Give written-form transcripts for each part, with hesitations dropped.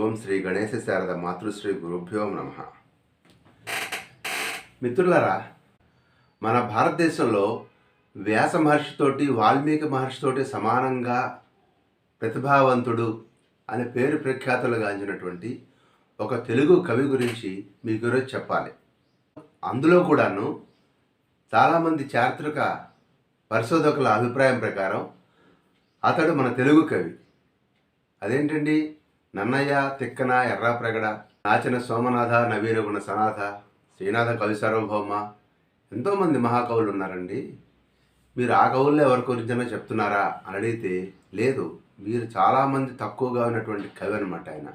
ఓం శ్రీ గణేశ శారద మాతృశ్రీ గురుభ్యో నమః. మిత్రులారా, మన భారతదేశంలో వ్యాస మహర్షితోటి వాల్మీకి మహర్షితోటి సమానంగా ప్రతిభావంతుడు అనే పేరు ప్రఖ్యాతులు గాంచినటువంటి ఒక తెలుగు కవి గురించి మీకు ఈరోజు చెప్పాలి. అందులో కూడాను చాలామంది చారిత్రక పరిశోధకుల అభిప్రాయం ప్రకారం అతడు మన తెలుగు కవి. అదేంటండి? నన్నయ్య, తిక్కన, ఎర్రాప్రగడ, నాచిన సోమనాథ, నవీన గుణ సనాథ, శ్రీనాథ కవి సార్వభౌమ, ఎంతోమంది మహాకవులు ఉన్నారండి. మీరు ఆ కవుల్లో ఎవరి గురించైనా చెప్తున్నారా అని అడిగితే లేదు, మీరు చాలామంది తక్కువగా ఉన్నటువంటి కవి అనమాట ఆయన.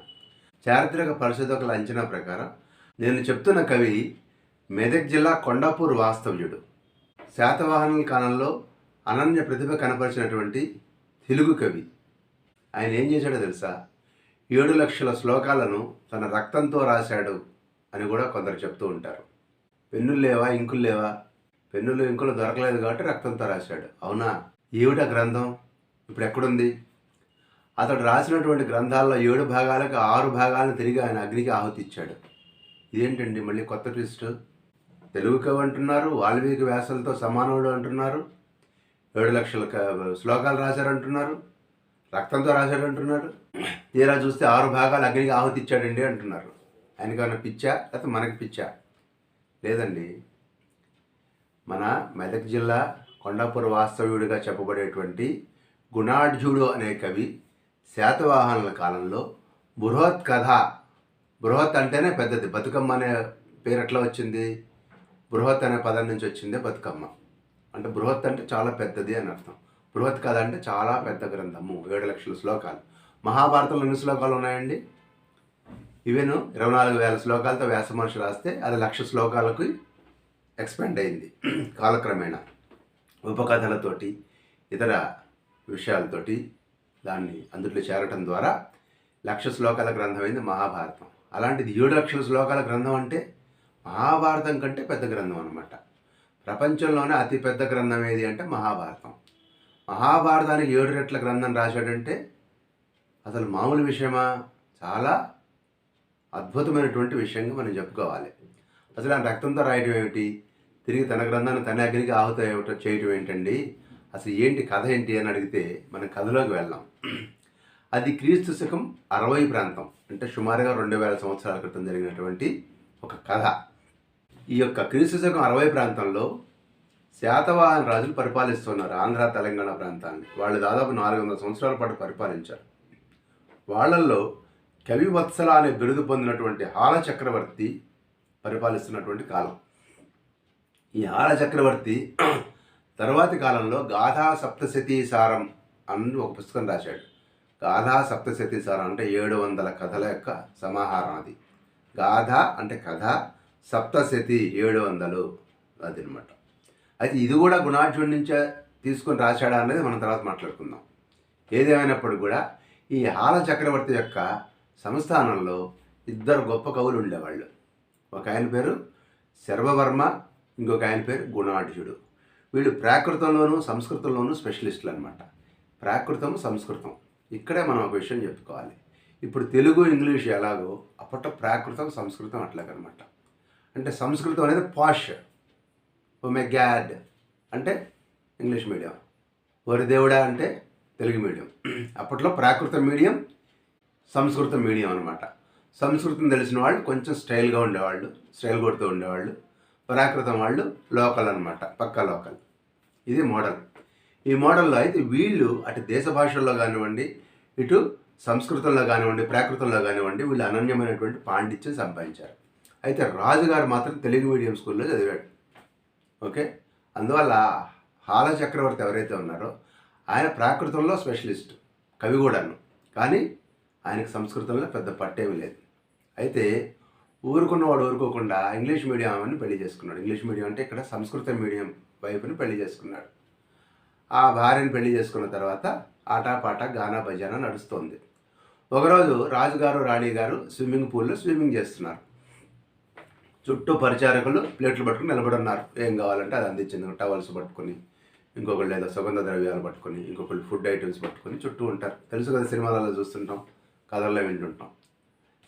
చారిత్రక పరిశోధకుల అంచనా ప్రకారం నేను చెప్తున్న కవి మెదక్ జిల్లా కొండాపూర్ వాస్తవ్యుడు. శాతవాహనుల కాలంలో అనన్య ప్రతిభ కనపరిచినటువంటి తెలుగు కవి. ఆయన ఏం చేశాడో తెలుసా? 7 లక్షల శ్లోకాలను తన రక్తంతో రాశాడు అని కూడా కొందరు చెప్తూ ఉంటారు. పెన్నులు లేవా, ఇంకులు లేవా? పెన్నులు ఇంకులు దొరకలేదు కాబట్టి రక్తంతో రాశాడు. అవునా? ఏమిటా గ్రంథం? ఇప్పుడు ఎక్కడుంది? అతడు రాసినటువంటి గ్రంథాల్లో 7 భాగాలకు 6 భాగాలను తిరిగి ఆయన అగ్నికి ఆహుతి ఇచ్చాడు. ఇదేంటండి మళ్ళీ కొత్త ట్విస్ట్? తెలుగు కవి అంటున్నారు, వాల్మీకి వ్యాసాలతో సమానుడు అంటున్నారు, 7 లక్షల శ్లోకాలు రాశారంటున్నారు, రక్తంతో రాశాడంటున్నాడు. తీరా చూస్తే 6 భాగాలు అగ్నికి ఆహుతి ఇచ్చాడండి అంటున్నారు. ఆయనకన్నా పిచ్చా లేకపోతే మనకి పిచ్చా? లేదండి. మన మెదక్ జిల్లా కొండాపూర్ వాస్తవ్యుడిగా చెప్పబడేటువంటి గుణాఢ్యుడు అనే కవి శాతవాహనుల కాలంలో బృహత్ కథ, బృహత్ అంటేనే పెద్దది, బతుకమ్మ అనే పేరు ఎట్లా వచ్చింది? బృహత్ అనే పదం నుంచి వచ్చిందే బతుకమ్మ. అంటే బృహత్ అంటే చాలా పెద్దది అని అర్థం. బృహత్ కథ అంటే చాలా పెద్ద గ్రంథము, 7 లక్షల శ్లోకాలు. మహాభారతంలో ఎన్ని శ్లోకాలు ఉన్నాయండి? ఇవేను 24,000 శ్లోకాలతో వ్యాస మహర్షి రాస్తే అది 1,00,000 శ్లోకాలకు ఎక్స్పెండ్ అయింది. కాలక్రమేణా ఉపకథలతోటి ఇతర విషయాలతోటి దాన్ని అందులో చేరటం ద్వారా 1,00,000 శ్లోకాల గ్రంథం అయింది మహాభారతం. అలాంటిది 7 లక్షల శ్లోకాల గ్రంథం అంటే మహాభారతం కంటే పెద్ద గ్రంథం అనమాట. ప్రపంచంలోనే అతి పెద్ద గ్రంథం ఏది అంటే మహాభారతం. మహాభారతానికి 7 రెట్ల గ్రంథం రాశాడంటే అసలు మామూలు విషయమా? చాలా అద్భుతమైనటువంటి విషయంగా మనం చెప్పుకోవాలి. అసలు ఆయన రక్తంతో రాయటం ఏమిటి? తిరిగి తన గ్రంథాన్ని తన అగ్నికి ఆహుతి చేయటం ఏంటండి? అసలు ఏంటి కథ ఏంటి అని అడిగితే మనం కథలోకి వెళ్దాం. అది క్రీస్తు శకం 60 ప్రాంతం, అంటే సుమారుగా 2,000 సంవత్సరాల క్రితం జరిగినటువంటి ఒక కథ. ఈ యొక్క క్రీస్తు శకం 60 ప్రాంతంలో శాతవాహన రాజులు పరిపాలిస్తున్నారు ఆంధ్ర తెలంగాణ ప్రాంతాన్ని. వాళ్ళు దాదాపు 400 సంవత్సరాల పాటు పరిపాలించారు. వాళ్ళల్లో కవివత్సల అనే బిరుదు పొందినటువంటి హాల చక్రవర్తి పరిపాలిస్తున్నటువంటి కాలం. ఈ హాల చక్రవర్తి తర్వాతి కాలంలో గాథా సప్తశతీసారం అని ఒక పుస్తకం రాశాడు. గాథా సప్తశతీసారం అంటే 700 కథల యొక్క సమాహారం. అది గాథ అంటే కథ, సప్తశతి 700 అది అనమాట. అయితే ఇది కూడా గుణాఢ్యుడి నుంచే తీసుకొని రాశాడా అనేది మనం తర్వాత మాట్లాడుకుందాం. ఏదేమైనప్పుడు కూడా ఈ హాల చక్రవర్తి యొక్క సంస్థానంలో 2 గొప్ప కవులు ఉండేవాళ్ళు. ఒక ఆయన పేరు శర్వవర్మ, ఇంకొక ఆయన పేరు గుణాఢ్యుడు. వీళ్ళు ప్రాకృతంలోనూ సంస్కృతంలోనూ స్పెషలిస్టులు అనమాట. ప్రాకృతం, సంస్కృతం, ఇక్కడే మనం ఒక విషయం చెప్పుకోవాలి. ఇప్పుడు తెలుగు, ఇంగ్లీష్ ఎలాగో అప్పట్లో ప్రాకృతం, సంస్కృతం అట్లాగనమాట. అంటే సంస్కృతం అనేది పాష్, ఓ మై గాడ్ అంటే ఇంగ్లీష్ మీడియం, ఓరి దేవుడా అంటే తెలుగు మీడియం. అప్పట్లో ప్రాకృతం మీడియం, సంస్కృతం మీడియం అనమాట. సంస్కృతం తెలిసిన వాళ్ళు కొంచెం స్టైల్గా ఉండేవాళ్ళు, స్టైల్ కొడుతూ ఉండేవాళ్ళు. ప్రాకృతం వాళ్ళు లోకల్ అనమాట, పక్కా లోకల్. ఇది మోడల్. ఈ మోడల్లో అయితే వీళ్ళు అటు దేశ భాషల్లో కానివ్వండి, ఇటు సంస్కృతంలో కానివ్వండి, ప్రాకృతంలో కానివ్వండి, వీళ్ళు అనన్యమైనటువంటి పాండిత్యం సంపాదించారు. అయితే రాజుగారు మాత్రం తెలుగు మీడియం స్కూల్లో చదివాడు. ఓకే, అందువల్ల హాల చక్రవర్తి ఎవరైతే ఉన్నారో ఆయన ప్రాకృతంలో స్పెషలిస్ట్, కవి కూడాను. కానీ ఆయనకు సంస్కృతంలో పెద్ద పట్టేమీ లేదు. అయితే ఊరుకున్నవాడు ఊరుకోకుండా ఇంగ్లీష్ మీడియం అని పెళ్లి చేసుకున్నాడు. ఇంగ్లీష్ మీడియం అంటే ఇక్కడ సంస్కృత మీడియం వైపుని పెళ్లి చేసుకున్నాడు. ఆ భార్యను పెళ్లి చేసుకున్న తర్వాత ఆటాపాట, గానా భజన నడుస్తోంది. ఒకరోజు రాజుగారు, రాణి గారు స్విమ్మింగ్ పూల్లో స్విమ్మింగ్ చేస్తున్నారు. చుట్టూ పరిచారకులు ప్లేట్లు పట్టుకుని నిలబడి ఉన్నారు. ఏం కావాలంటే అది అందించింది. టవల్స్ పట్టుకొని, ఇంకొకళ్ళు ఏదో సుగంధ ద్రవ్యాలు పట్టుకొని, ఇంకొకళ్ళు ఫుడ్ ఐటమ్స్ పట్టుకొని చుట్టూ ఉంటారు. తెలుసు కదా, సినిమాలలో చూస్తుంటాం, కథల్లో వింటుంటాం.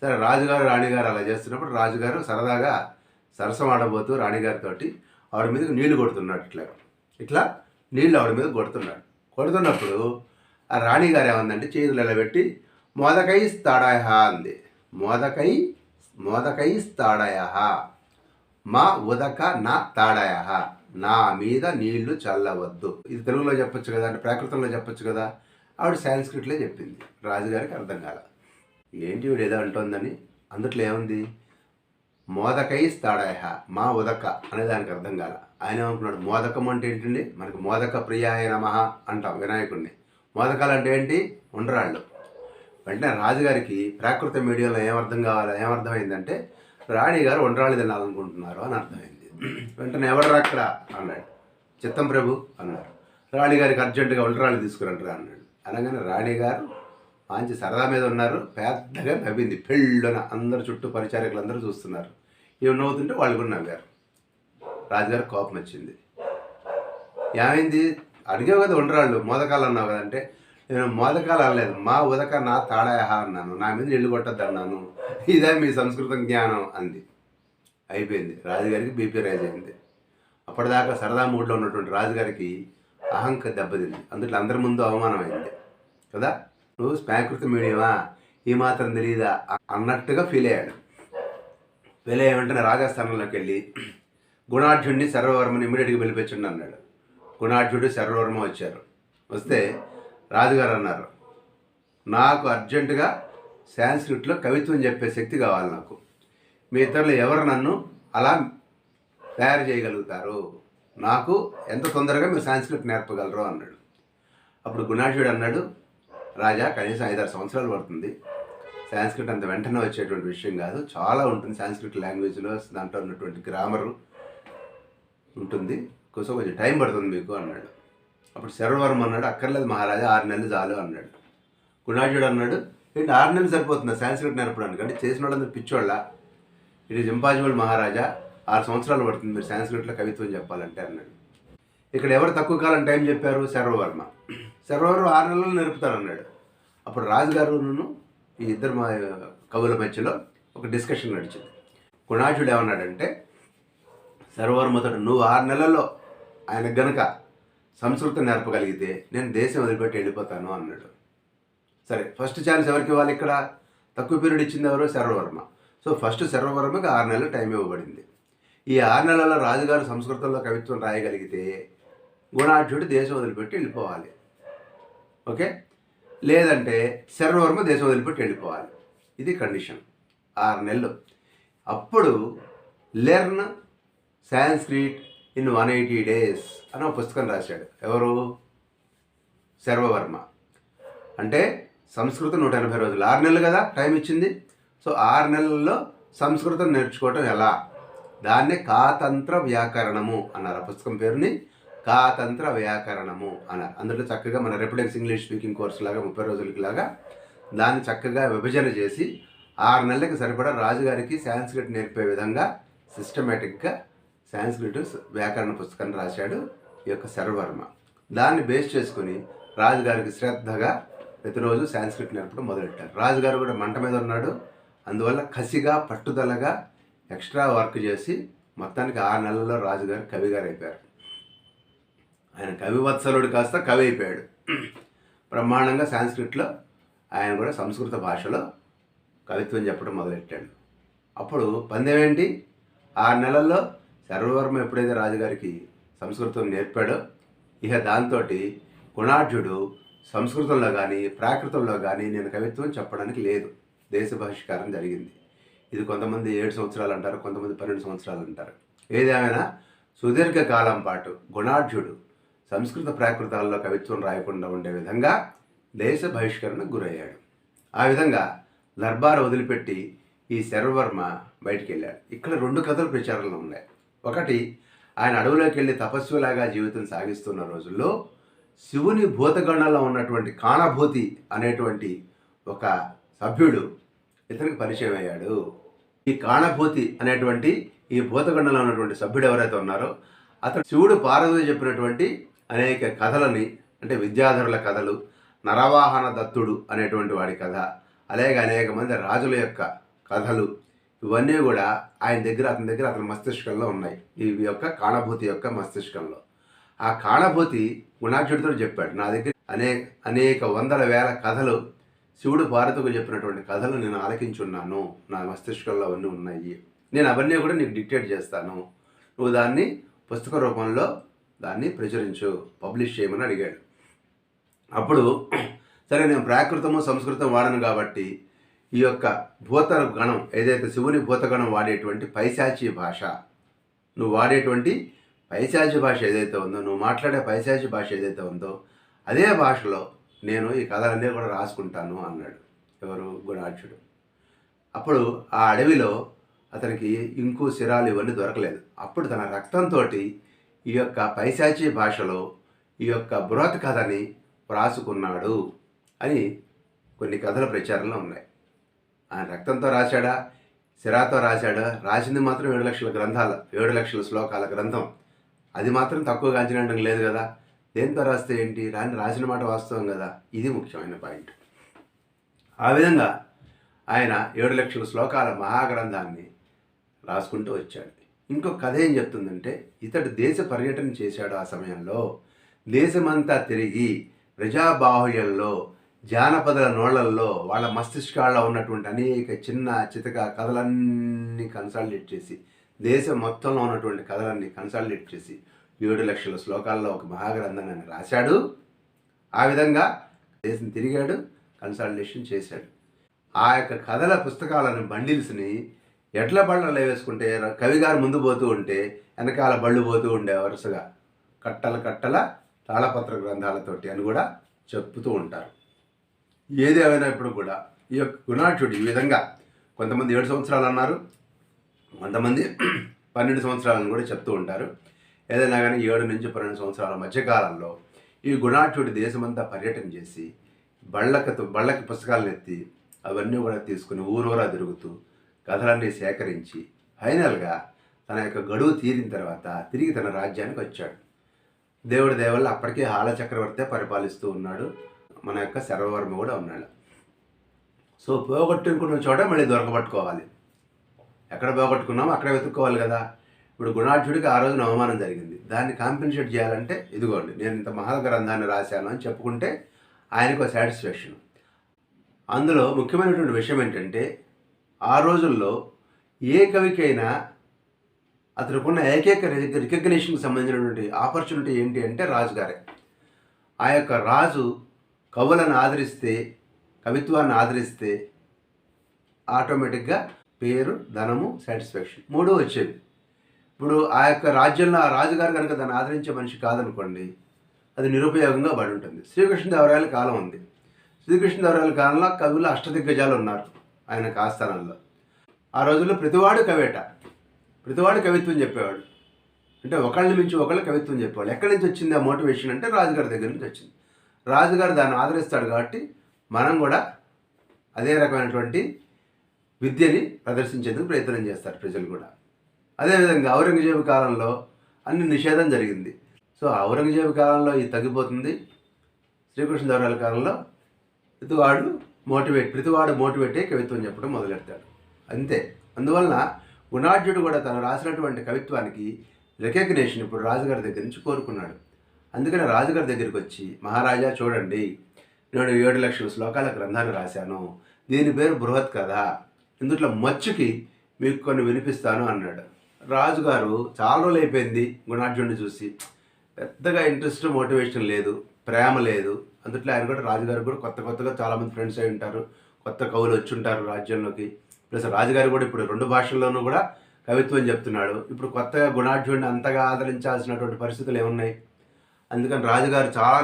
సరే రాజుగారు రాణిగారు అలా చేస్తున్నప్పుడు రాజుగారు సరదాగా సరసం ఆడబోతూ రాణిగారితోటి ఆవిడ మీదకి నీళ్లు కొడుతున్నాడు. ఇట్లా ఇట్లా నీళ్లు ఆవిడ మీద కొడుతున్నాడు. కొడుతున్నప్పుడు ఆ రాణిగారు ఏమందంటే చేతులు ఎలా పెట్టి మోదకై స్తాడాయ అంది. మోదకై స్తాడాయ మా ఉదక నా తాడాయ, నా మీద నీళ్లు చల్లవద్దు. ఇది తెలుగులో చెప్పొచ్చు కదా, అంటే ప్రాకృతంలో చెప్పొచ్చు కదా. ఆవిడ సాంస్క్రిట్లో చెప్పింది. రాజుగారికి అర్థం కాల, ఏంటి వీడు ఏదో అంటోందని. అందుట్లో ఏముంది, మోదకై స్తాడాయ మా ఉదక అనే దానికి అర్థం కాల. ఆయన ఏమనుకున్నాడు, మోదకం అంటే ఏంటండి, మనకి మోదక ప్రియాయ నమః అంటాం వినాయకుడిని. మోదకాలు అంటే ఏంటి, ఉండ్రాళ్ళు. వెంటనే రాజుగారికి ప్రాకృత మీడియంలో ఏమర్థమైందంటే రాణిగారు ఉండ్రాళ్ళు తినాలనుకుంటున్నారు అని అర్థమైంది. వెంటనే ఎవరు అక్కడ అన్నాడు. చిత్తం ప్రభు అన్నారు. రాణిగారికి అర్జెంటుగా ఉండ్రాళ్ళు తీసుకురంటారా అన్నాడు. అనగానే రాణిగారు మంచి సరదా మీద ఉన్నారు, పెద్దగా నవ్వింది పెళ్ళున. అందరు చుట్టూ పరిచారకులు అందరూ చూస్తున్నారు. ఇవి నవ్వుతుంటే వాళ్ళు కూడా నవ్వారు. రాజుగారికి కోపం వచ్చింది. ఏమైంది, అడిగావు కదా ఉండ్రాళ్ళు, మోదకాలు అన్నావు కదా అంటే, నేను మోదకాలు అనలేదు, మా ఉదక నా తాడాయ అన్నాను, నా మీద నీళ్లు కొట్టద్దు అన్నాను, ఇదే మీ సంస్కృతం జ్ఞానం అంది. అయిపోయింది. రాజుగారికి బీపీ రైజ్ అయింది. అప్పటిదాకా సరదా మూడ్లో ఉన్నటువంటి రాజుగారికి అహంక దెబ్బతింది. అందుట్లో అందరి ముందు అవమానం అయింది కదా. నువ్వు ప్రాకృత మీడియమా, ఈ మాత్రం తెలియదా అన్నట్టుగా ఫీల్ అయ్యాడు. ఫీల్ అయ్యే వెంటనే రాజస్థానంలోకి వెళ్ళి గుణాఢ్యుడిని సర్వవర్మని ఇమ్మీడియట్గా పిలిపించండి అన్నాడు. గుణాఢ్యుడు సర్వవర్మ వచ్చారు. వస్తే రాజుగారు అన్నారు, నాకు అర్జెంటుగా సాంస్క్రిట్లో కవిత్వం చెప్పే శక్తి కావాలి నాకు. మీ ఇద్దరిలో ఎవరు నన్ను అలా తయారు చేయగలుగుతారు, నాకు ఎంత తొందరగా మీరు సాంస్క్రిట్ నేర్పగలరు అన్నాడు. అప్పుడు గుణాఢ్యుడు అన్నాడు, రాజా కనీసం 5-6 సంవత్సరాలు పడుతుంది. సాంస్క్రిట్ అంత వెంటనే వచ్చేటువంటి విషయం కాదు, చాలా ఉంటుంది సాంస్క్రిట్ లాంగ్వేజ్లో, దాంట్లో ఉన్నటువంటి గ్రామరు ఉంటుంది, కొంచెం టైం పడుతుంది మీకు అన్నాడు. అప్పుడు శర్వవర్మ అన్నాడు, అక్కర్లేదు మహారాజా, 6 నెలలు చాలు అన్నాడు. గుణాఢ్యుడు అన్నాడు, ఏంటి 6 నెలలు సరిపోతుందా సాంస్క్రిట్ నేర్పడానికి, అంటే చేసిన వాళ్ళందరూ పిచ్చోళ్ళ, ఇట్ ఈజ్ ఇంపాసిబుల్ మహారాజా, 6 సంవత్సరాలు పడుతుంది మీరు సాంస్క్రిట్లో కవిత్వం చెప్పాలంటే అన్నాడు. ఇక్కడ ఎవరు తక్కువ కాలం టైం చెప్పారు, శర్వవర్మ. శర్వవర్మ 6 నెలలు నేర్పుతారన్నాడు. అప్పుడు రాజుగారును ఈ ఇద్దరు కవుల మధ్యలో ఒక డిస్కషన్ నడిచింది. గుణాఢ్యుడు ఏమన్నాడంటే శర్వవర్మతో, నువ్వు 6 నెలల్లో ఆయనకు గనక సంస్కృతం నేర్పగలిగితే నేను దేశం వదిలిపెట్టి వెళ్ళిపోతాను అన్నాడు. సరే, ఫస్ట్ ఛాన్స్ ఎవరికి ఇవ్వాలి, ఇక్కడ తక్కువ పీరియడ్ ఇచ్చింది ఎవరు, శర్వవర్మ. సో ఫస్ట్ శర్వవర్మకి 6 నెలలు టైం ఇవ్వబడింది. ఈ 6 నెలల్లో రాజుగారు సంస్కృతంలో కవిత్వం రాయగలిగితే గుణాఢ్యుడు దేశం వదిలిపెట్టి వెళ్ళిపోవాలి. ఓకే, లేదంటే శర్వవర్మ దేశం వదిలిపెట్టి వెళ్ళిపోవాలి. ఇది కండిషన్. 6 నెలలు. అప్పుడు లెర్న్ సాంస్క్రిట్ ఇన్ 180 days అని ఒక పుస్తకం రాశాడు. ఎవరు, శర్వవర్మ. అంటే సంస్కృతం 180 రోజులు, 6 నెలలు కదా టైం ఇచ్చింది. సో 6 నెలల్లో సంస్కృతం నేర్చుకోవటం ఎలా, దాన్నే కాతంత్ర వ్యాకరణము అన్నారు. ఆ పుస్తకం పేరుని కాతంత్ర వ్యాకరణము అన్నారు. అందులో చక్కగా మన రెప్యుటెక్స్ ఇంగ్లీష్ స్పీకింగ్ కోర్సు లాగా 30 రోజులకి లాగా దాన్ని చక్కగా విభజన చేసి 6 నెలలకి సరిపడా రాజుగారికి సాంస్క్రిట్ నేర్పే విధంగా సిస్టమేటిక్గా సాంస్క్రిట్ వ్యాకరణ పుస్తకాన్ని రాశాడు ఈ యొక్క శర్వవర్మ. దాన్ని బేస్ చేసుకుని రాజుగారికి శ్రద్ధగా ప్రతిరోజు సాంస్క్రిట్ నేర్పడం మొదలెట్టారు. రాజుగారు కూడా మంట మీద ఉన్నాడు. అందువల్ల కసిగా పట్టుదలగా ఎక్స్ట్రా వర్క్ చేసి మొత్తానికి 6 నెలల్లో రాజుగారు కవిగారు అయిపోయారు. ఆయన కవివత్సలుడు కాస్త కవి అయిపోయాడు. బ్రహ్మాండంగా సాంస్క్రిట్లో ఆయన కూడా సంస్కృత భాషలో కవిత్వం చెప్పడం మొదలెట్టాడు. అప్పుడు పందెం ఏంటి, 6 నెలల్లో శర్వవర్మ ఎప్పుడైతే రాజుగారికి సంస్కృతం నేర్పాడో ఇక దాంతో గుణాఢ్యుడు సంస్కృతంలో కానీ ప్రాకృతంలో కానీ నేను కవిత్వం చెప్పడానికి లేదు, దేశ బహిష్కారం జరిగింది. ఇది కొంతమంది 7 సంవత్సరాలు అంటారు, కొంతమంది 12 సంవత్సరాలు అంటారు. ఏదేమైనా సుదీర్ఘకాలం పాటు గుణాఢ్యుడు సంస్కృత ప్రాకృతాల్లో కవిత్వం రాయకుండా ఉండే విధంగా దేశ బహిష్కరణకు గురయ్యాడు. ఆ విధంగా దర్బార్ వదిలిపెట్టి ఈ శర్వవర్మ బయటికి వెళ్ళాడు. ఇక్కడ 2 కథలు ప్రచారంలో ఉన్నాయి. ఒకటి, ఆయన అడవులోకి వెళ్ళి తపస్సులాగా జీవితం సాగిస్తున్న రోజుల్లో శివుని భూతగణంలో ఉన్నటువంటి కాణభూతి అనేటువంటి ఒక సభ్యుడు ఇతనికి పరిచయం అయ్యాడు. ఈ కాణభూతి అనేటువంటి ఈ భూతగణంలో ఉన్నటువంటి సభ్యుడు ఎవరైతే ఉన్నారో అతను శివుడు పార్వతి చెప్పినటువంటి అనేక కథలని, అంటే విద్యాధరుల కథలు, నరవాహన దత్తుడు అనేటువంటి వాడి కథ, అలాగే అనేక మంది రాజుల యొక్క కథలు ఇవన్నీ కూడా అతని దగ్గర అతని మస్తిష్కంలో ఉన్నాయి. ఈ యొక్క కాణభూతి యొక్క మస్తిష్కంలో. ఆ కాణభూతి గుణాఢ్యుడితో చెప్పాడు, నా దగ్గర అనేక వందల వేల కథలు, శివుడు భారతకు చెప్పినటువంటి కథలు నేను ఆలకించున్నాను, నా మస్తిష్కంలో అవన్నీ ఉన్నాయి, నేను అవన్నీ కూడా నీకు డిక్టేట్ చేస్తాను, నువ్వు దాన్ని పుస్తక రూపంలో దాన్ని ప్రచురించు, పబ్లిష్ చేయమని అడిగాడు. అప్పుడు సరే, నేను ప్రాకృతము సంస్కృతం వాడను కాబట్టి ఈ యొక్క భూతగణం ఏదైతే శివుని భూతగణం వాడేటువంటి పైశాచి భాష, నువ్వు వాడేటువంటి పైశాచి భాష ఏదైతే ఉందో, నువ్వు మాట్లాడే పైశాచి భాష ఏదైతే ఉందో అదే భాషలో నేను ఈ కథలన్నీ కూడా రాసుకుంటాను అన్నాడు. ఎవరు? గుణాఢ్యుడు. అప్పుడు ఆ అడవిలో అతనికి ఇంకు సిరాలు ఇవన్నీ దొరకలేదు. అప్పుడు తన రక్తంతో ఈ యొక్క పైశాచి భాషలో ఈ యొక్క బృహత్ కథని రాసుకున్నాడు అని కొన్ని కథల ప్రచారంలో ఉన్నాయి. ఆయన రక్తంతో రాశాడా, సిరాతో రాశాడా? రాసింది మాత్రం 7 లక్షల గ్రంథాలు, 7 లక్షల శ్లోకాల గ్రంథం. అది మాత్రం తక్కువగా అంచనా లేదు కదా. దేంతో రాస్తే ఏంటి, రాసిన మాట వాస్తవం కదా. ఇది ముఖ్యమైన పాయింట్. ఆ విధంగా ఆయన 7 లక్షల శ్లోకాల మహాగ్రంథాన్ని రాసుకుంటూ వచ్చాడు. ఇంకొక కథ ఏం చెప్తుందంటే, ఇతడు దేశ పర్యటన చేశాడు. ఆ సమయంలో దేశమంతా తిరిగి ప్రజాబాహుళ్యంలో, జానపదుల నోళ్లల్లో, వాళ్ళ మస్తిష్కాల్లో ఉన్నటువంటి అనేక చిన్న చితక కథలన్నీ కన్సాలిడేట్ చేసి, దేశం మొత్తంలో ఉన్నటువంటి కథలన్నీ కన్సాలిడేట్ చేసి 7 లక్షల శ్లోకాల్లో ఒక మహాగ్రంథాన్ని రాశాడు. ఆ విధంగా దేశం తిరిగాడు, కన్సాలిడేషన్ చేశాడు. ఆ యొక్క కథల పుస్తకాలను, బండిల్స్ని ఎడ్ల బళ్ళలో వేసుకుంటే కవిగారు ముందు పోతూ ఉంటే వెనకాల బళ్ళు పోతూ ఉండే వరుసగా కట్టల కట్టల తాళపత్ర గ్రంథాలతోటి అని కూడా చెప్తూ ఉంటారు. ఏది అయినప్పుడు కూడా ఈ యొక్క గుణాఢ్యుడు ఈ విధంగా, కొంతమంది 7 సంవత్సరాలు అన్నారు, కొంతమంది 12 సంవత్సరాలను కూడా చెప్తూ ఉంటారు. ఏదైనా కానీ 7 నుంచి 12 సంవత్సరాల మధ్యకాలంలో ఈ గుణాఢ్యుడు దేశమంతా పర్యటన చేసి బళ్ళకి పుస్తకాలను ఎత్తి అవన్నీ కూడా తీసుకుని ఊరూరా తిరుగుతూ కథలన్నీ సేకరించి ఫైనల్గా తన యొక్క గడువు తీరిన తర్వాత తిరిగి తన రాజ్యానికి వచ్చాడు. దేవుడి దేవల్ల అప్పటికే హాల చక్రవర్తి పరిపాలిస్తూ ఉన్నాడు. మన యొక్క సర్వవర్మ కూడా ఉన్నాడు. సో పోగొట్టుకున్న చోట మళ్ళీ దొరకబట్టుకోవాలి. ఎక్కడ పోగొట్టుకున్నామో అక్కడ వెతుక్కోవాలి కదా. ఇప్పుడు గుణాఢ్యుడికి ఆ రోజున అవమానం జరిగింది. దాన్ని కాంపెన్సేట్ చేయాలంటే ఇదిగోండి, నేను ఇంత మహాగ్రంథాన్ని రాశాను అని చెప్పుకుంటే ఆయనకు సాటిస్ఫాక్షన్. అందులో ముఖ్యమైనటువంటి విషయం ఏంటంటే, ఆ రోజుల్లో ఏ కవికైనా అతనుకున్న ఏకైక రికగ్నిషన్కి సంబంధించినటువంటి ఆపర్చునిటీ ఏంటి అంటే రాజుగారే. ఆ యొక్క రాజు కవులను ఆదరిస్తే, కవిత్వాన్ని ఆదరిస్తే ఆటోమేటిక్గా పేరు, ధనము, సాటిస్ఫాక్షన్ 3 వచ్చేవి. ఇప్పుడు ఆ యొక్క రాజ్యంలో ఆ రాజుగారు కనుక దాన్ని ఆదరించే మనిషి కాదనుకోండి, అది నిరుపయోగంగా పడి ఉంటుంది. శ్రీకృష్ణదేవరాయల కాలం ఉంది. శ్రీకృష్ణదేవరాయల కాలంలో కవులు అష్టదిగ్గజాలు ఉన్నారు ఆయన ఆస్థానంలో. ఆ రోజుల్లో ప్రతివాడు కవేట, ప్రతివాడు కవిత్వం చెప్పేవాడు. అంటే ఒకళ్ళని మించి ఒకళ్ళు కవిత్వం చెప్పేవాళ్ళు. ఎక్కడి నుంచి వచ్చింది ఆ మోటివేషన్ అంటే రాజుగారి దగ్గర నుంచి వచ్చింది. రాజుగారు దాన్ని ఆదరిస్తాడు కాబట్టి మనం కూడా అదే రకమైనటువంటి విద్యని ప్రదర్శించేందుకు ప్రయత్నం చేస్తారు ప్రజలు కూడా. అదేవిధంగా ఔరంగజేబు కాలంలో అన్ని నిషేధం జరిగింది. సో ఔరంగజేబు కాలంలో ఇది తగ్గిపోతుంది. శ్రీకృష్ణదేవరాయల కాలంలో ప్రతివాడు మోటివేట్ అయ్యి కవిత్వం చెప్పడం మొదలెడతాడు. అంతే. అందువలన గుణాఢ్యుడు కూడా తను రాసినటువంటి కవిత్వానికి రికగ్నేషన్ ఇప్పుడు రాజుగారి దగ్గర నుంచి కోరుకున్నాడు. అందుకని రాజుగారి దగ్గరికి వచ్చి, మహారాజా చూడండి, నేను 7 లక్షల శ్లోకాల గ్రంథాన్ని రాశాను, దీని పేరు బృహత్ కథ, ఇందుట్లో మచ్చుకి మీకు కొన్ని వినిపిస్తాను అన్నాడు. రాజుగారు చాలా రోజులు అయిపోయింది గుణాఢ్యుడిని చూసి, పెద్దగా ఇంట్రెస్ట్, మోటివేషన్ లేదు, ప్రేమ లేదు. అందుట్లో ఆయన కూడా రాజుగారు కూడా కొత్తగా చాలామంది ఫ్రెండ్స్ అయి ఉంటారు, కొత్త కవులు వచ్చి ఉంటారు రాజ్యంలోకి. ప్లస్ రాజుగారు కూడా ఇప్పుడు 2 భాషల్లోనూ కూడా కవిత్వం చెప్తున్నాడు. ఇప్పుడు కొత్తగా గుణాఢ్యుడిని అంతగా ఆదరించాల్సినటువంటి పరిస్థితులు ఏమున్నాయి? అందుకని రాజుగారు చాలా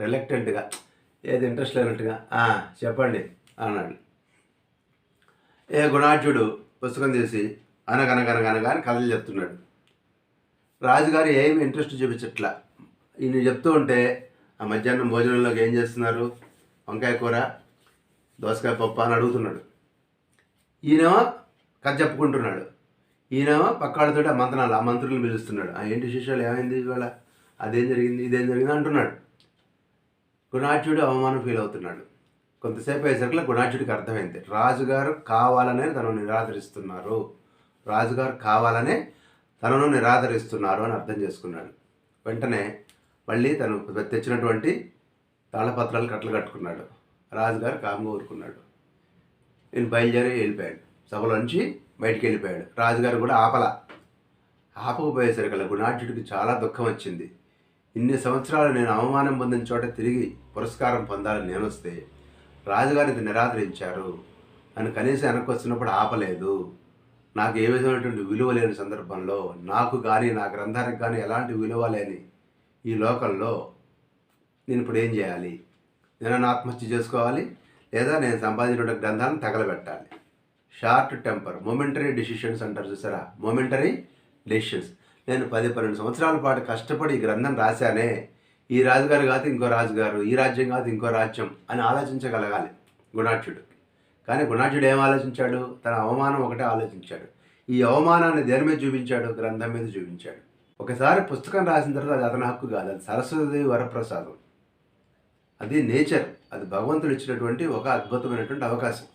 రిలక్టెంట్గా ఏది ఇంట్రెస్ట్ లేనట్టుగా చెప్పండి అన్నాడు. గుణాఢ్యుడు పుస్తకం తీసి అనగనగనగనగా అని కథలు చెప్తున్నాడు. రాజుగారు ఏమి ఇంట్రెస్ట్ చూపించట్లా. ఈయన చెప్తూ ఉంటే ఆ మధ్యాహ్నం భోజనంలోకి ఏం చేస్తున్నారు, వంకాయ కూర, దోసకాయ పప్పు అని అడుగుతున్నాడు. ఈయనేమో కథ చెప్పుకుంటున్నాడు. ఈయనేమో పక్కాడితో ఆ మంత్రులను పిలుస్తున్నాడు. ఏంటి శిష్యులు, ఏమైంది ఇవాళ, అదేం జరిగింది, ఇదేం జరిగింది అంటున్నాడు. గుణాఢ్యుడు అవమానం ఫీల్ అవుతున్నాడు. కొంతసేపు అయ్యేసరికి గుణాఢ్యుడికి అర్థమైంది, రాజుగారు కావాలనే తనను నిరాదరిస్తున్నారు, రాజుగారు కావాలనే తనను నిరాదరిస్తున్నారు అని అర్థం చేసుకున్నాడు. వెంటనే మళ్ళీ తను తెచ్చినటువంటి తాళపత్రాలు కట్టలు కట్టుకున్నాడు. రాజుగారు కామ్గా ఊరుకున్నాడు. నేను బయలుదేరి వెళ్ళిపోయాడు, సభలోంచి బయటికి వెళ్ళిపోయాడు. రాజుగారు కూడా ఆపకపోయేసరికల్లా గుణాఢ్యుడికి చాలా దుఃఖం వచ్చింది. ఇన్ని సంవత్సరాలు నేను అవమానం పొందిన చోట తిరిగి పురస్కారం పొందాలని నేను వస్తే రాజుగారిని నిరాదరించారు, నన్ను కనీసం వెనక్కి వచ్చినప్పుడు ఆపలేదు, నాకు ఏ విధమైనటువంటి విలువ లేని సందర్భంలో, నాకు కానీ నా గ్రంథానికి కానీ ఎలాంటి విలువ లేని ఈ లోకంలో నేను ఇప్పుడు ఏం చేయాలి? నేను ఆత్మహత్య చేసుకోవాలి, లేదా నేను సంపాదించిన గ్రంథాలను తగలబెట్టాలి. షార్ట్ టెంపర్, మొమెంటరీ డెసిషన్స్ అంటారు చూసారా, మొమెంటరీ డెసిషన్స్. నేను 10-12 సంవత్సరాల పాటు కష్టపడి ఈ గ్రంథం రాశానే, ఈ రాజుగారు కాదు ఇంకో రాజుగారు, ఈ రాజ్యం కాదు ఇంకో రాజ్యం అని ఆలోచించగలగాలి గుణాఢ్యుడు. కానీ గుణాఢ్యుడు ఏం ఆలోచించాడు? తన అవమానం ఒకటే ఆలోచించాడు. ఈ అవమానాన్ని దేని మీద చూపించాడు? గ్రంథం మీద చూపించాడు. ఒకసారి పుస్తకం రాసిన తర్వాత అది అతని హక్కు కాదు, అది సరస్వతీదేవి వరప్రసాదం, అది నేచర్, అది భగవంతుడు ఇచ్చినటువంటి ఒక అద్భుతమైనటువంటి అవకాశం.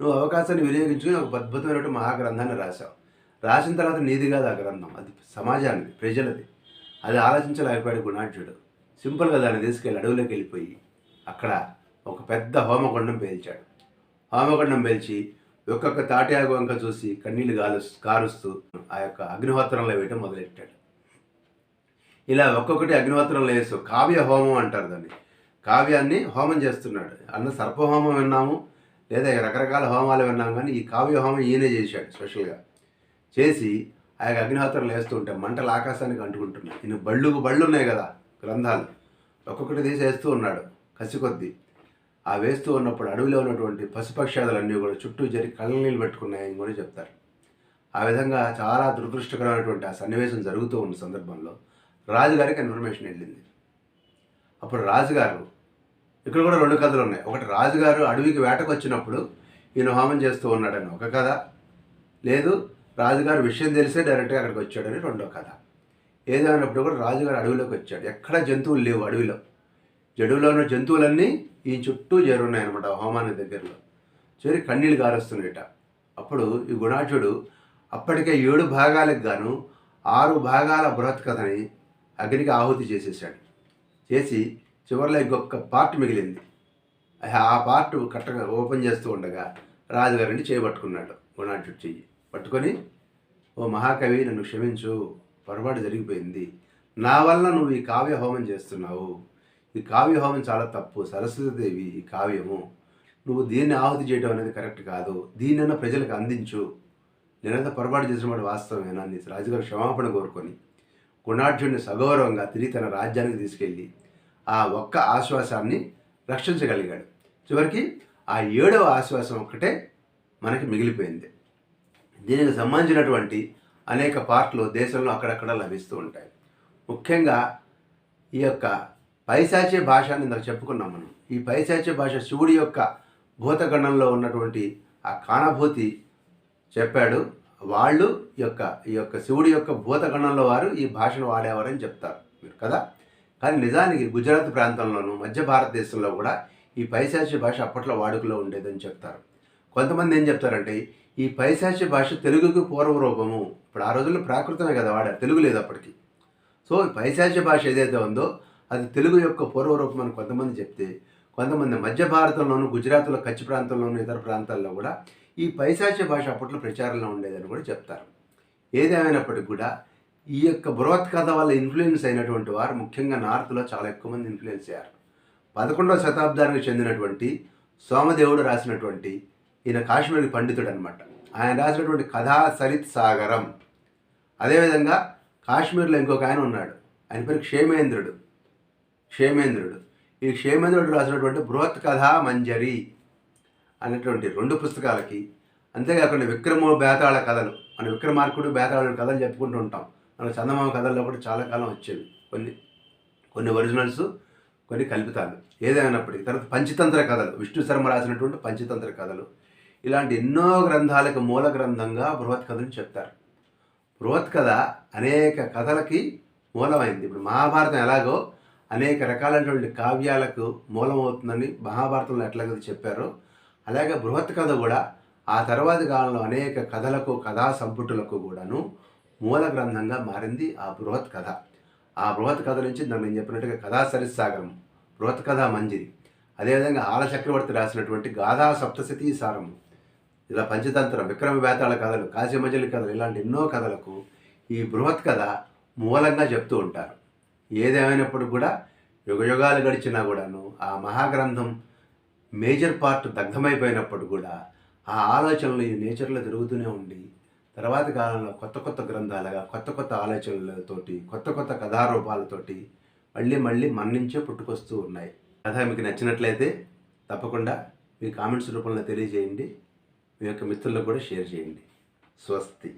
నువ్వు అవకాశాన్ని వినియోగించుకుని ఒక అద్భుతమైనటువంటి మహాగ్రంథాన్ని రాశావు. రాసిన తర్వాత నీది కాదు ఆ గ్రంథం, అది సమాజానికి, ప్రజలది. అది ఆలోచించలేకపోయాడు గుణాఢ్యుడు. సింపుల్గా దాన్ని తీసుకెళ్ళి అడవులోకి వెళ్ళిపోయి అక్కడ ఒక పెద్ద హోమగుండం పేల్చాడు. హోమగుండం పేల్చి ఒక్కొక్క తాటియాగు వంక చూసి కన్నీళ్లు కారుస్తూ ఆ యొక్క అగ్నిహోత్రంలో వేయటం మొదలెట్టాడు. ఇలా ఒక్కొక్కటి అగ్నిహోత్రంలో వేస్తూ కావ్య హోమం అంటారు దాన్ని, కావ్యాన్ని హోమం చేస్తున్నాడు. సర్పహోమం విన్నాము, లేదా రకరకాల హోమాలు విన్నాము, కానీ ఈ కావ్య హోమం ఈయనే చేశాడు స్పెషల్గా. చేసి ఆ యొక్క అగ్నిహోత్రంలో వేస్తూ ఉంటే మంటలు ఆకాశానికి అంటుకుంటున్నాయి. ఈయన బళ్ళు ఉన్నాయి కదా గ్రంథాలు, ఒక్కొక్కటి తీసి వేస్తూ ఉన్నాడు కసి కొద్దీ. ఆ వేస్తూ ఉన్నప్పుడు అడవిలో ఉన్నటువంటి పశుపక్షాదులన్నీ కూడా చుట్టూ జరిగి కళ్ళనీళ్ళు పెట్టుకున్నాయని కూడా చెప్తారు. ఆ విధంగా చాలా దురదృష్టకరమైనటువంటి ఆ సన్నివేశం జరుగుతూ ఉన్న సందర్భంలో రాజుగారికి ఇన్ఫర్మేషన్ వెళ్ళింది. అప్పుడు రాజుగారు, ఇక్కడ కూడా 2 కథలు ఉన్నాయి. ఒకటి రాజుగారు అడవికి వేటకు వచ్చినప్పుడు ఈయన హోమం చేస్తూ ఉన్నాడని ఒక కథ, లేదు రాజుగారు విషయం తెలిసే డైరెక్ట్గా అక్కడికి వచ్చాడని 2వ కథ. ఏదైనప్పుడు కూడా రాజుగారు అడవిలోకి వచ్చాడు. ఎక్కడ జంతువులు లేవు అడవిలో, జడువులో ఉన్న జంతువులన్నీ ఈ చుట్టూ చేరున్నాయన్నమాట హోమానికి దగ్గరలో. చేరి కన్నీళ్ళు కారుస్తున్నాయట. అప్పుడు ఈ గుణాఢ్యుడు అప్పటికే 7 భాగాలకు గాను 6 భాగాల బృహత్ కథని అగ్నికి ఆహుతి చేసేసాడు. చేసి చివరిలో ఇంకొక పార్ట్ మిగిలింది. ఆ పార్ట్ కరెక్ట్గా ఓపెన్ చేస్తూ ఉండగా రాజుగారిని చేయబట్టుకున్నాడు. గుణాఢ్యుడు చెయ్యి పట్టుకొని, ఓ మహాకవి నన్ను క్షమించు, పొరపాటు జరిగిపోయింది, నా వల్ల నువ్వు ఈ కావ్య హోమం చేస్తున్నావు, ఈ కావ్య హోమం చాలా తప్పు, సరస్వతీదేవి ఈ కావ్యము, నువ్వు దీన్ని ఆహుతి చేయడం అనేది కరెక్ట్ కాదు, దీన్నైనా ప్రజలకు అందించు, నేనంతా పొరపాటు చేసిన వాడు వాస్తవమేనా అని రాజుగారు క్షమాపణ కోరుకొని గుణాఢ్యుడిని సగౌరవంగా తిరిగి తన రాజ్యానికి తీసుకెళ్ళి ఆ ఒక్క ఆశ్వాసాన్ని రక్షించగలిగాడు. చివరికి ఆ 7వ ఆశ్వాసం ఒక్కటే మనకి మిగిలిపోయింది. దీనికి సంబంధించినటువంటి అనేక పార్ట్లు దేశంలో అక్కడక్కడ లభిస్తూ ఉంటాయి. ముఖ్యంగా ఈ యొక్క పైశాచ్య భాష అని ఇందాక చెప్పుకున్నాం మనం. ఈ పైశాచ్య భాష శివుడి యొక్క భూతగణంలో ఉన్నటువంటి ఆ కాణభూతి చెప్పాడు. వాళ్ళు ఈ యొక్క శివుడి యొక్క భూతగణంలో వారు ఈ భాషను వాడేవారని చెప్తారు మీరు కదా. కానీ నిజానికి గుజరాత్ ప్రాంతంలోనూ మధ్య భారతదేశంలో కూడా ఈ పైశాచ్య భాష అప్పట్లో వాడుకలో ఉండేదని చెప్తారు. కొంతమంది ఏం చెప్తారంటే ఈ పైశాచ్య భాష తెలుగుకి పూర్వరూపము. ఇప్పుడు ఆ రోజుల్లో ప్రాకృతమే కదా వాడారు, తెలుగు లేదు అప్పటికి. సో పైశాచ్య భాష ఏదైతే ఉందో అది తెలుగు యొక్క పూర్వరూపం అని కొంతమంది చెప్తే, కొంతమంది మధ్య భారతంలోనూ గుజరాత్లో కచ్ ప్రాంతంలోనూ ఇతర ప్రాంతాల్లో కూడా ఈ పైశాచ్య భాష అప్పట్లో ప్రచారంలో ఉండేదని కూడా చెప్తారు. ఏదేమైనప్పటికీ కూడా ఈ యొక్క బృహత్ కథ వల్ల ఇన్ఫ్లుయెన్స్ అయినటువంటి వారు ముఖ్యంగా నార్త్లో చాలా ఎక్కువ మంది ఇన్ఫ్లుయెన్స్ అయ్యారు. 11వ శతాబ్దానికి చెందినటువంటి సోమదేవుడు రాసినటువంటి, ఈయన కాశ్మీరీ పండితుడు అనమాట, ఆయన రాసినటువంటి కథా సరిత్ సాగరం. అదేవిధంగా కాశ్మీర్లో ఇంకొక ఆయన ఉన్నాడు, ఆయన పేరు క్షేమేంద్రుడు. ఈ క్షేమేంద్రుడు రాసినటువంటి బృహత్ కథా మంజరి అనేటువంటి 2 పుస్తకాలకి, అంతేకాకుండా విక్రమ బేతాళ కథలు, మన విక్రమార్కుడు బేతాళ కథలు చెప్పుకుంటూ ఉంటాం. మన చందమామ కథల్లో కూడా చాలా కాలం వచ్చేవి, కొన్ని ఒరిజినల్స్, కొన్ని కల్పితాలు. ఏదైనప్పటికీ తర్వాత పంచతంత్ర కథలు, విష్ణు శర్మ రాసినటువంటి పంచతంత్ర కథలు, ఇలాంటి ఎన్నో గ్రంథాలకు మూల గ్రంథంగా బృహత్ కథను చెప్తారు. బృహత్ కథ అనేక కథలకి మూలమైంది. ఇప్పుడు మహాభారతం ఎలాగో అనేక రకాలైనటువంటి కావ్యాలకు మూలమవుతుందని మహాభారతంలో ఎట్లాగైతే చెప్పారో, అలాగే బృహత్ కథ కూడా ఆ తర్వాతి కాలంలో అనేక కథలకు కథా సంపుటులకు కూడాను మూల గ్రంథంగా మారింది ఆ బృహత్ కథ. ఆ బృహత్ కథ నుంచి నేను చెప్పినట్టుగా కథా సరిస్సాగరం, బృహత్ కథా మంజిరి, అదేవిధంగా ఆల చక్రవర్తి రాసినటువంటి గాథా సప్తశతీ సారము, ఇలా పంచతంత్ర విక్రమ వేతాళ కథలు, కాశీమజలి కథలు, ఇలాంటి ఎన్నో కథలకు ఈ బృహత్ కథ మూలంగా చెప్తూ ఉంటారు. ఏదేమైనప్పుడు కూడా యుగయుగాలు గడిచినా కూడాను ఆ మహాగ్రంథం మేజర్ పార్ట్ దగ్ధమైపోయినప్పుడు కూడా ఆ ఆలోచనలు ఈ నేచర్లో తిరుగుతూనే ఉండి తర్వాతి కాలంలో కొత్త కొత్త గ్రంథాలుగా కొత్త కొత్త ఆలోచనలతోటి కొత్త కొత్త కథారూపాలతోటి మళ్ళీ మళ్ళీ మన నుంచే పుట్టుకొస్తూ ఉన్నాయి. కథ మీకు నచ్చినట్లయితే తప్పకుండా మీ కామెంట్స్ రూపంలో తెలియజేయండి. మీ యొక్క మిత్రులకు కూడా షేర్ చేయండి. స్వస్తి.